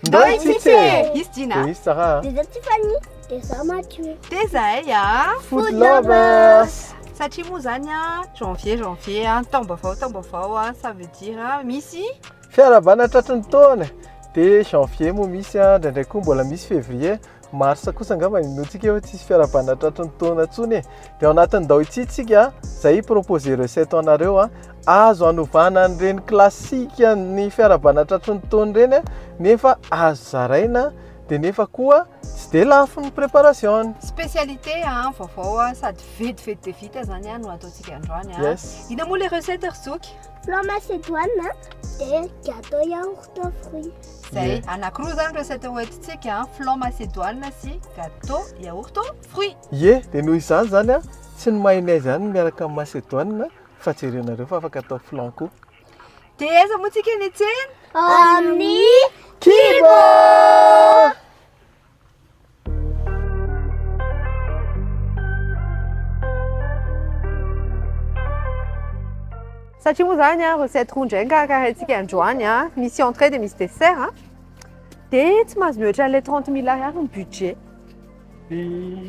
Ndoitsitsy. Istina. Izy Sarah. Des Tiffany, des Mathieu. Tezay a Food lovers. satria moa zany a janvier a taom-baovao a ça veut dire a misy Fiarabana tratry ny taona. Dia janvier moa misy a, ndraindray koa mbola misy février. Mars kosa angamba inontsika hoe tsisy fiarabana tratry ny taona intsony e. Dia ao anatin'izao itsitsika zay proposé recette anareo a, azo anovana an'ireny klasika ny fiarabana tratry ny taona ireny nefa azo zaraina dia nefa koa tsy dia lafo ny préparation. spécialité a vaovao a sady vetivety dia vita zany a no ataontsika androany a. Yes. Ina moa le recette rizoky Flan macédoine et gâteau yaourt aux fruits. zay anankiroa zany recette hoentintsika flan macédoine sy gâteau yaourt aux fruits. Ie, dia noho izany zany a, tsy ny mayonnaise zany miaraka amin'ny macédoine fa jerenareo fa afaka atao flan koa. Dia aiza moa tsika ny tsena Omni Kibo! satria moa zany a recette rondrainga karahantsika androany a misy entrée dia misy dessert a dia tsy mahazo mihoatra an'ilay 30 000 ariary ny budget. Dia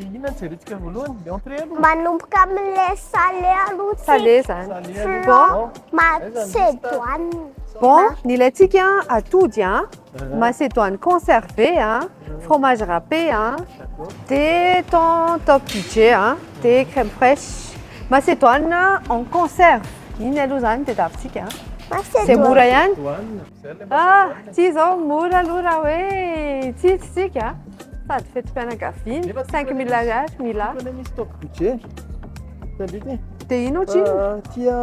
inona ny jerentsika voalohany? Ny entrée aloha? manomboka amin'ilay salé aloha salé zany. Salé Bon. aloha. macédoine. Bon, ny ilayntsika atody a macédoine conservé a fromage râpé a dia thon top budget a dia crème fraîche macédoine en conserve. Iny aloha zany dia tavintsika c'est mora ihany. Tsy zao mora aloha raha hoe tsitsitsika sady fetim-pianakaviana 5 000 ariary mila. Misy top budget. Tandrity. Dia ino ohatriny? Tia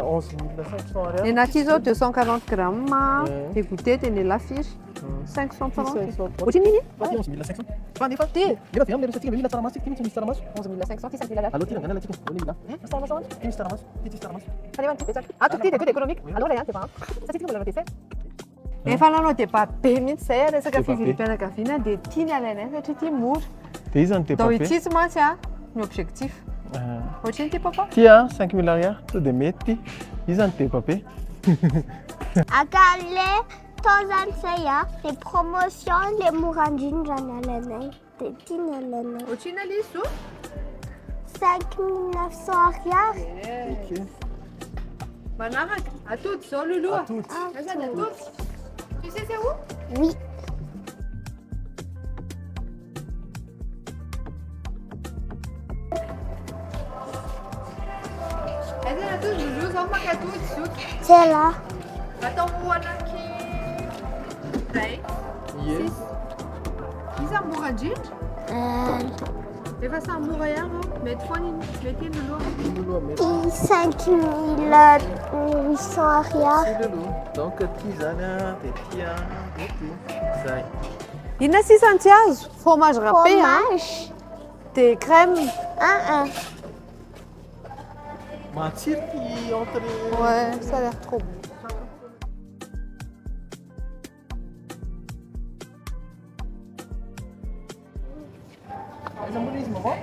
11 500 ariary. Ny anaty zao 240 grammes de goûter dia ny lafiry 530. Ohatriny iny? 11 500. Fa nefa nefa avy amin'ny resetsika mila tsaramaso, tia misy tsaramaso. 11 500 ty 5 000 ariary. Allô, tia angana latsika. Misy tsaramaso. Tia misy tsaramaso. Tia tsisy tsaramaso. Tout petit des économique. Alors là, c'est pas. Ça c'est tout le dessert. Efa nanao débat be mihitsy zay a resaka fividim-pianakaviana dia tiany alainay satria tia mora. Dia izy ny Dao dépassé. itsitsy mantsy a ny objectif. Ohatriny ty papa? Tia 5 000 ariary. Sao dia mety. Izy ny dépassé. Akale tozany zay a les promotions les mora indrindra ny alainay dia tiany alainay Ohatriny aliso? 5 900 ariary. Ok. Manaraka atody zao lolo. Atody. Aiza ny atody? Tu sais c'est où? Oui. Aiza ny atody lolo zao maka atody zoky. C'est là. Atao anaky zay. Yes. Iza mora indrindra? Efa samy mora ihany mety foana iny. Mety iny lolo. Et 5 800 ariary. Donc tia zany a dia tia mety. Zay. Inona sisany tsy azo? Fromage râpé a Fromage. dia crème. Matsiro ty entrée. Ouais, ça a l'air trop bon. Aiza moa izy maman?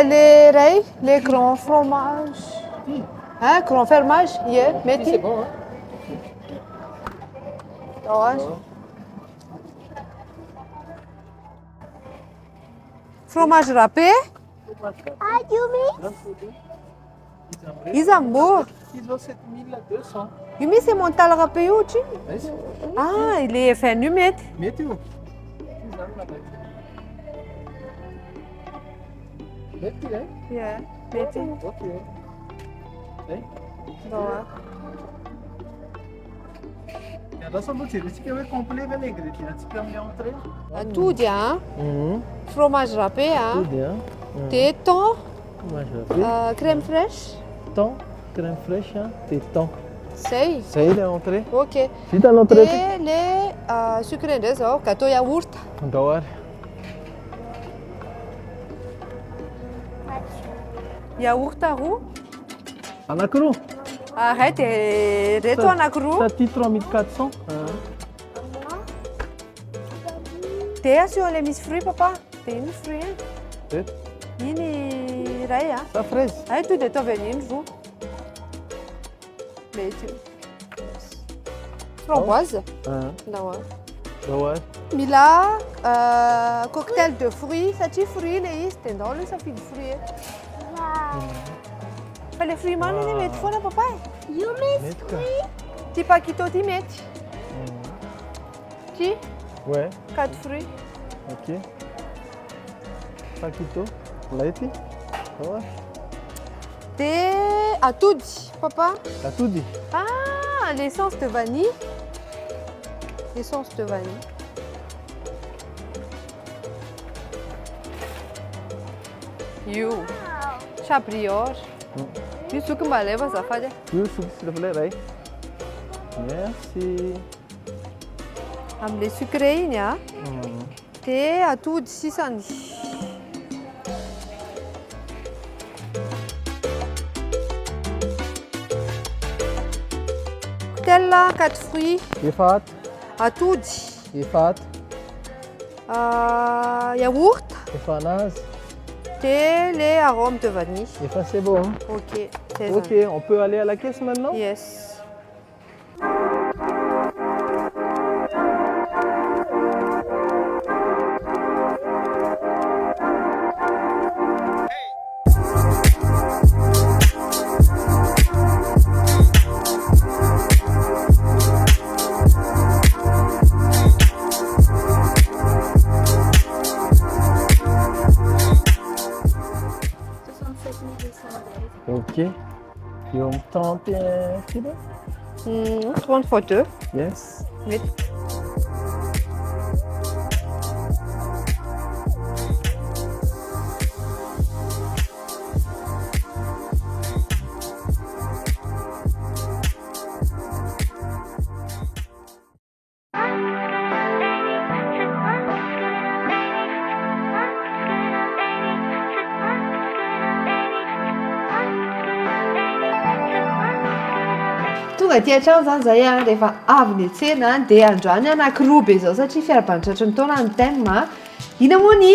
Les rails, les grands fromages. Hein, grand fromage, yeah, C'est meti. bon, hein? Ouais. Fromage râpé, Ah, Yumi. Isambour. Izy vao 7200. Io misy mental râpé io ohatriny? Aiza? Ah, il est fin nu mety. Mety io. Izy zany nabay. Mety hein? Yeah, mety. Ok. Zay. Ouais. Lasa aloha jerentsika hoe complet ve ny ingrédientsika amin'ny entrée. Atody a, fromage râpé a, Atody a. dia thon, Fromage crème fraîche. thon, crème fraîche dia thon. Zay. Zay le entrée. Ok. Vita l'entrée. Dia le sucré indray zao, gâteau yaourt. Andao ary. Yaourt roa. Anankiroa. Arrête, reto anankiroa. Taty 3400. Dia asio ilay misy fruit papa. Dia iny fruit iny. Reto. Iny ray a. Sa fraise. Ay to dia ataovy an'iny vo. Mety io. Framboise. Não é? Ouais. Mila, cocktail de fruits. Ça tu fruits les is, t'es dans le ça fait de fruits. Pas les fruits man, les mettre là papa. You miss Metka. Tu pas qui t'oti met. Tu Ouais. 4 fruits. Ok. Paquito. Laiti. Ouais. T'es à tout dit, papa. T'as tout dit. Ah, l'essence de vanille. L'essence de vanille. You. Chá brioche. Tu sais que malé va ça faire. You s'il te plaît, right? Merci. Am les sucrés, nia. T'es à tout dit 610. Tella 4 fruits. Ifat. À tout dit. Ifat. Yaourt. Ifanaz. T'es les arômes de vanille. Ifat, c'est bon. Ok. C'est Ok, ça. on peut aller à la caisse maintenant? Yes. Ok. Yom 31 kilos? 30 photos. Yes. Mit. Tonga aty an-trano zany zay a rehefa avy ny tsena dia androany anankiroa be zao satria fiara-banitratry ny taona ny thème. Ina moa ny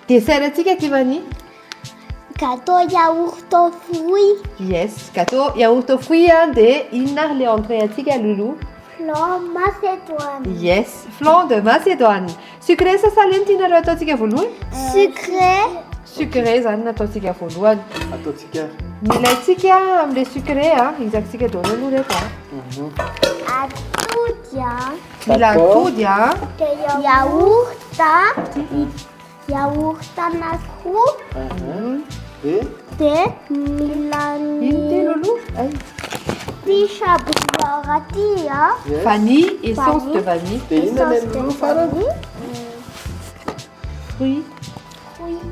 dessert antsika Tivani? Gâteau yaourt aux fruits. Yes, gâteau yaourt aux fruits dia inona ary le entrée antsika Loulou? Flan macédoine. Yes, flan de Macédoine. Sucré sa salé ny tianareo ataontsika voalohany? Sucré. Sucré zany no ataontsika voalohany. Ataontsika. Mila antsika amin'ilay sucré izakontsika daholo aloha rehetra. Atoudia. Mila atody Yaourt. Yaourt anankiroa. Et? Dia mila ino ty Loulou? Ay. ny chabrioir aty Yes. Vanille, essence de vanille. Dia inona ny Essence de lolo farany? vanille. Fruits. Fruits.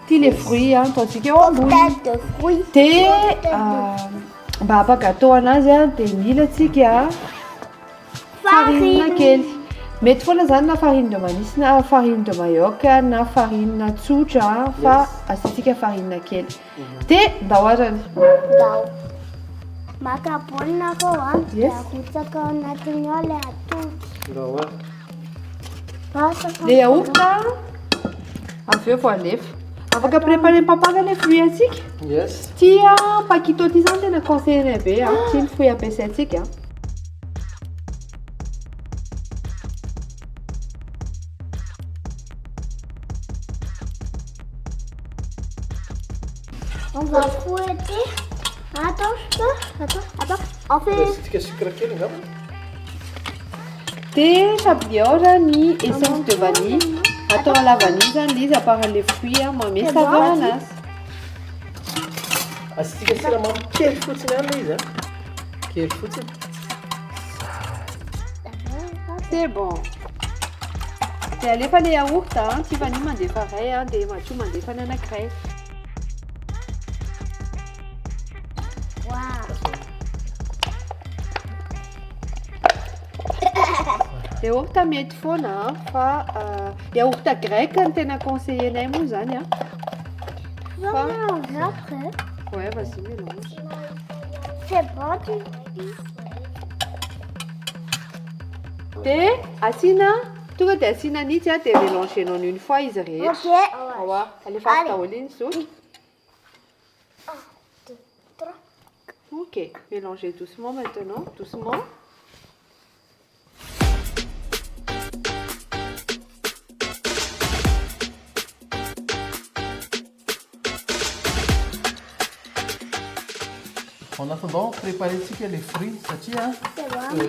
Ty le fruits ataontsika eo ambony. Cocktail de fruits. Dia mba hampagâteau anazy dia mila antsika farine kely. Mety foana zany na farine de manisy na farine de mayoka na farine tsotra fa asiantsika farine kely. Dia dahoarany. Dao. Maka baolina reo Yes. dia arotsaka ao anatiny ao ilay atody. Raha. Le yaourt avy eo vao alefa. Afaka préparer papaka le fruits antsika. Yes. Ty paquito ty zany tena conseillé be ty ny fruits ampiasaintsika. On va fouetter. Attends. On fait Asiantsika sucre kely angamba. Dia chabrioche ny essence de vanille. Atao à la vanille zany le izy apart les fruits manome saveur anazy. Asiantsika siramamy kely fotsiny ihany ilay izy a. Kely fotsiny. C'est bon. Dia alefa le yaourt ty vanille mandefa iray dia matso mandefa ny anankiray. Yaourt mety foana fa yaourt grec no tena conseillenay moa zany on va mélanger après. Ouais, vas-y, mélange. C'est bon. Dia asina tonga dia asina anitsy dia mélangenao une fois izy rehetra. Ok. Alefa after daholo iny zotry. 1, 2, 3. Ok, mélangez doucement maintenant, doucement. En attendant, préparez-tsika les fruits satria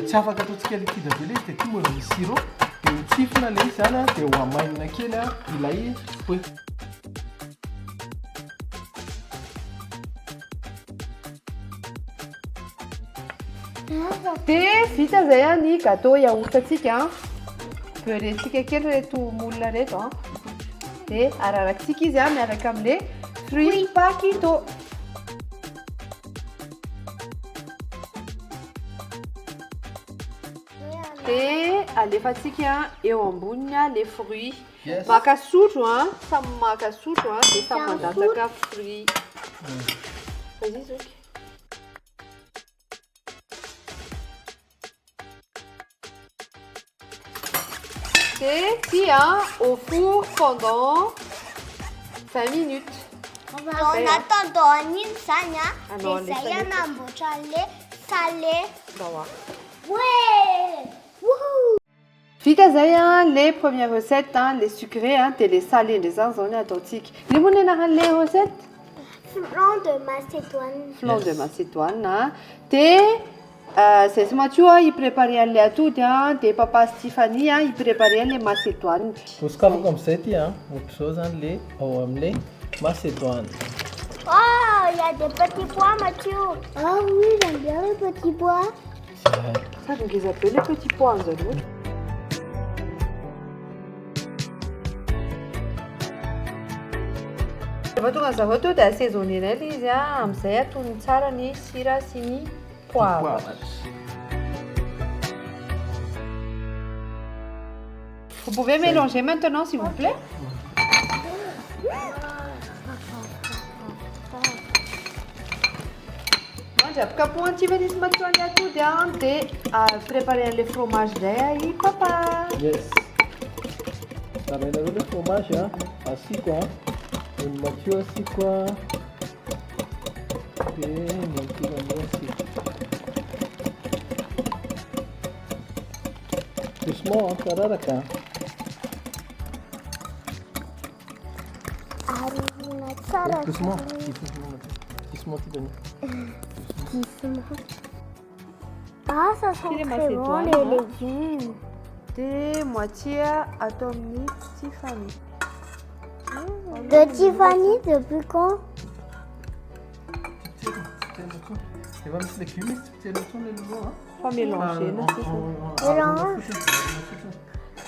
tsy afaka ataontsika liquide be le izy dia ty mbola misy sirop dia hotsifina le izy zany a dia ho amainina kely a ilay fruit. Dia vita zay a ny gâteau yaourt antsika. Beurrentsika kely reto moulina reto a. Dia ararakitsika izy a miaraka amin'le fruit pakito. Dia alefatsika eo amboniny les fruits. Maka sotro a, samy maka sotro a dia samy mandatsaka fruit. Vas-y Zouk. C'est cuit au four pendant 5 minutes. En attendant, Ninsanya, non, c'est ça, il y en a un beau salé. Bah, Ouais! Wouhou! Vita zay les premières recettes, les sucrées, les salées, les arzoni authentiques. Les moulins les recettes? Flan de macédoine. Flan de macédoine. C'est ce matin, il préparait les atouts, et papa Stéphanie, il préparait les macédoines. Pour ce cas comme ça, il y a autre chose, les macédoine. Oh, il y a des petits pois, Mathieu. Ah oui, j'aime bien les petits pois. Ça, je les appelle les petits pois en zone. Tonga zavatra dia assaisonner ilay izy amin'izay atony tsara ny sira sy ny poivre. Vous pouvez mélanger maintenant s'il vous plaît. Pour un petit peu de macédoine à tout de préparer le fromage d'ailleurs, papa. Yes. Ça va être le fromage, assis quoi. Une Mathieu assis quoi. Et mon petit ami assis. Doucement, Kararaka. Doucement. Doucement, Tibani. Ah, ça sent très bon les légumes. Des moitiés atomiques Tiffany. De Tiffany, depuis quand? Tu vas mettre les cumisses, tu le son de l'eau, Pas mélanger, non, Mélange.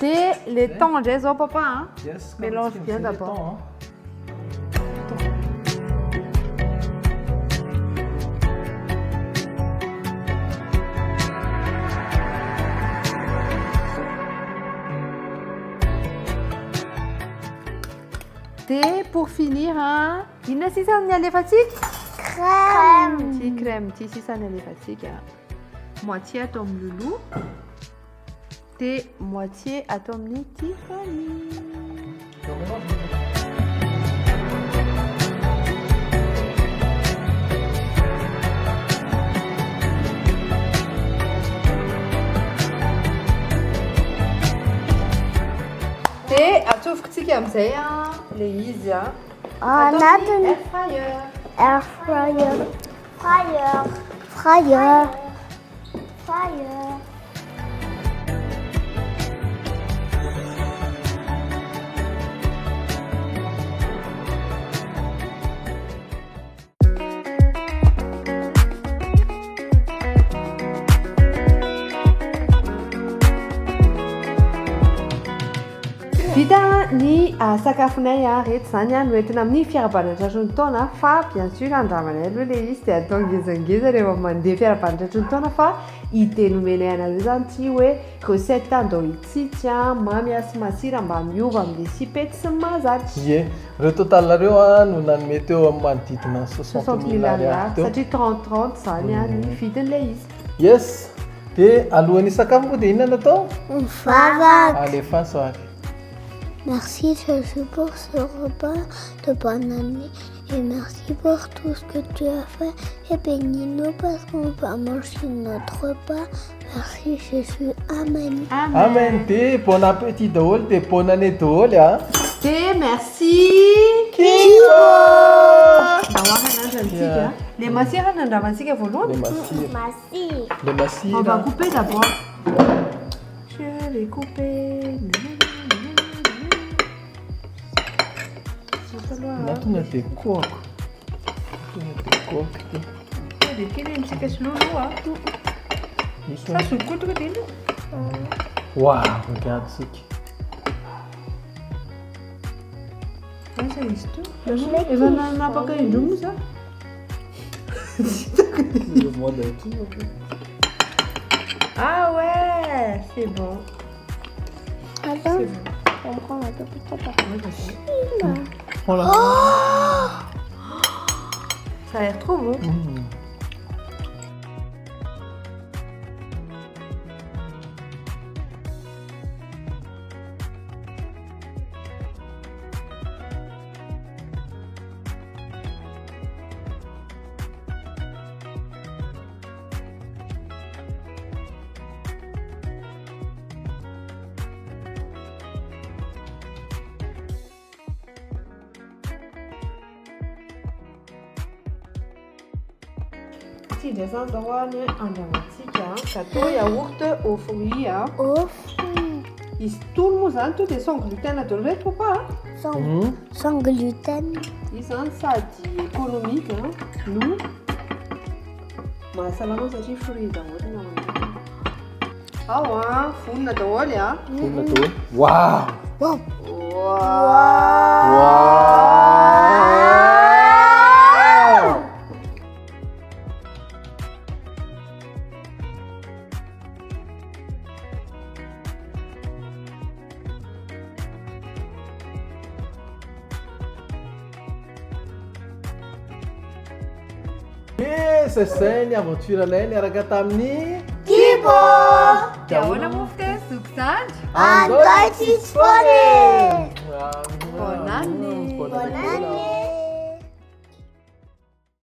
Des les temps, j'ai papa, Yes, mélange bien d'abord. Et pour finir, il y a 600 fatigues. Crème. Petit crème, petit 600 fatigues. Moitié atome loulou. Et moitié atome Tiffany. Et à tout ce qui est les easy. On a de air fryer. air fryer. Fryer. Fryer. Fryer. Vita ny sakafonay rehetra zany noentina amin'ny fiarabanatratry ny taona fa bien sûr andramanay aloha le izy dia atao ngezangeza rehefa mandeha fiarabanatratry ny taona fa itelomenay anareo zany ty hoe recette andao itsitsy mamy sy masira mba miova amin'le sipety sy ny mahazatra. Ie, reo totalareo no nanome teo amin'ny manodidina 60 000 ariary teo. Satria 30-30 zany ny vidin'le izy. Yes, dia alohan'ny sakafo moa dia inona natao? Vavaka. Alefa soary. Merci Jésus pour ce repas de bonne année et merci pour tout ce que tu as fait et bénis-nous parce qu'on va manger notre repas. Merci Jésus. Amen. Amen. Dia bon appétit daholo dia bonne année daholo Dia merci. Kibo! Bawahan na dyan, sige. Les masira nandramantsika Le voalohany. masira. Massi. Le On va masira. couper d'abord. Je vais couper. Na tonga dia coco. Tonga dia coco ty. Dia kely misika sololoa. Misy Sa sokotoka dia iny. Wow, regarde tsika. Asa izy to. Efa napaka indromo za. Le monde aqui. Ah ouais, c'est bon. Attends, C'est bon. on prend la petite Voilà. Ça a l'air trop bon. Mm. Ty dia zany zao a ny andramantsika gâteau yaourt aux fruits a. Ouf. Izy tolo moa zany to dia sans gluten daholo reto papa. Sans gluten. Izy zany sady économique no mahasalama satria fruit daholo ny ao anatiny. Ao a vonona daholo a. Fonona daholo. Wow. Wow. Zay ny aventuranay niaraka tamin'ny Kibo! Dia ahoana mofo te zoko zany? Android 6 Bonne année! Bonne année!